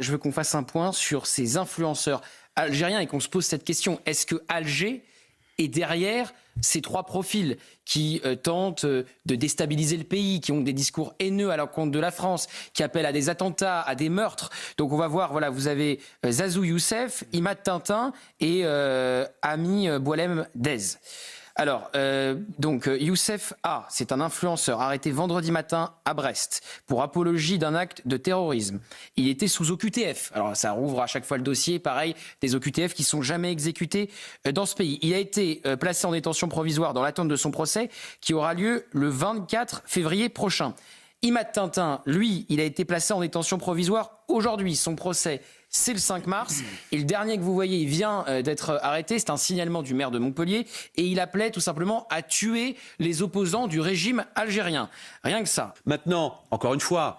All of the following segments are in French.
Je veux qu'on fasse un point sur ces influenceurs algériens et qu'on se pose cette question. Est-ce que Alger est derrière ces trois profils qui tentent de déstabiliser le pays, qui ont des discours haineux à l'encontre de la France, qui appellent à des attentats, à des meurtres? Donc on va voir, voilà, vous avez Zazou Youssef, Imad Tintin et Ami Boualem Dez. Alors, Youssef A, c'est un influenceur arrêté vendredi matin à Brest pour apologie d'un acte de terrorisme. Il était sous OQTF. Alors, ça rouvre à chaque fois le dossier, pareil, des OQTF qui sont jamais exécutés dans ce pays. Il a été placé en détention provisoire dans l'attente de son procès qui aura lieu le 24 février prochain. Imad Tintin, lui, il a été placé en détention provisoire aujourd'hui. Son procès, c'est le 5 mars. Et le dernier que vous voyez, il vient d'être arrêté. C'est un signalement du maire de Montpellier. Et il appelait tout simplement à tuer les opposants du régime algérien. Rien que ça. Maintenant, encore une fois,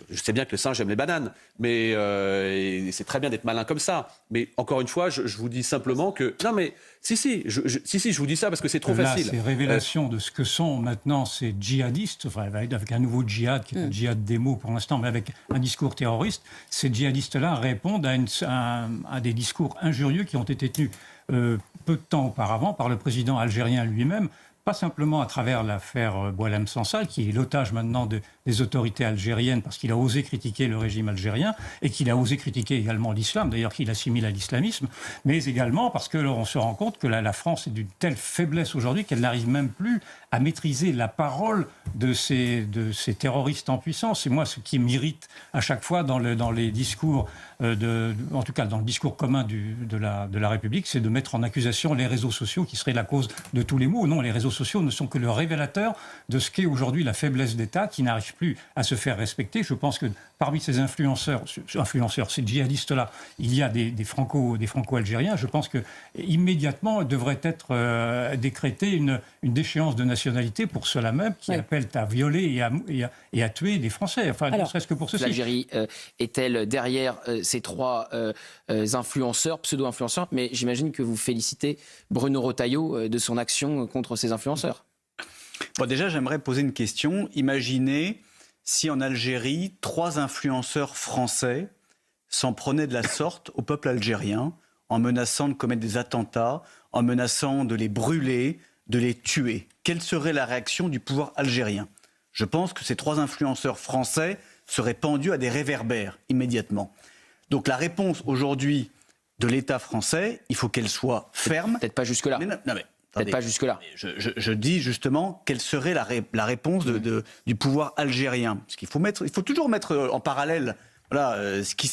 je sais bien que le singe aime les bananes, mais c'est très bien d'être malin comme ça. Mais encore une fois, je vous dis simplement que... Non mais, je vous dis ça parce que c'est trop facile. Ces révélations de ce que sont maintenant ces djihadistes, avec un nouveau djihad, qui est un djihad des mots pour l'instant, mais avec un discours terroriste, ces djihadistes-là répondent à des discours injurieux qui ont été tenus peu de temps auparavant par le président algérien lui-même, pas simplement à travers l'affaire Boualem Sansal, qui est l'otage maintenant des autorités algériennes parce qu'il a osé critiquer le régime algérien et qu'il a osé critiquer également l'islam, d'ailleurs qu'il assimile à l'islamisme, mais également parce que on se rend compte que la France est d'une telle faiblesse aujourd'hui qu'elle n'arrive même plus à maîtriser la parole de ces terroristes en puissance. Et moi, ce qui m'irrite à chaque fois dans les discours, en tout cas dans le discours commun de la République, c'est de mettre en accusation les réseaux sociaux qui seraient la cause de tous les maux. Non, les réseaux sociaux ne sont que le révélateur de ce qu'est aujourd'hui la faiblesse d'État qui n'arrive plus à se faire respecter. Je pense que parmi ces influenceurs, ces djihadistes-là, il y a des franco-algériens. Je pense qu'immédiatement devrait être décrétée une déchéance de nationalité pour ceux-là même qui appellent à violer et à tuer des Français. Enfin, ne serait-ce que pour ceci. L'Algérie est-elle derrière ces trois influenceurs, pseudo-influenceurs? Mais j'imagine que vous félicitez Bruno Retailleau de son action contre ces influenceurs. Bon, déjà, j'aimerais poser une question. Imaginez si en Algérie, 3 influenceurs français s'en prenaient de la sorte au peuple algérien, en menaçant de commettre des attentats, en menaçant de les brûler, de les tuer. Quelle serait la réaction du pouvoir algérien? Je pense que ces 3 influenceurs français seraient pendus à des réverbères immédiatement. Donc la réponse aujourd'hui de l'État français, il faut qu'elle soit ferme. Peut-être pas jusque-là. Peut-être pas jusque-là. Je dis justement quelle serait la réponse du pouvoir algérien. Parce qu'il faut toujours mettre en parallèle ce qui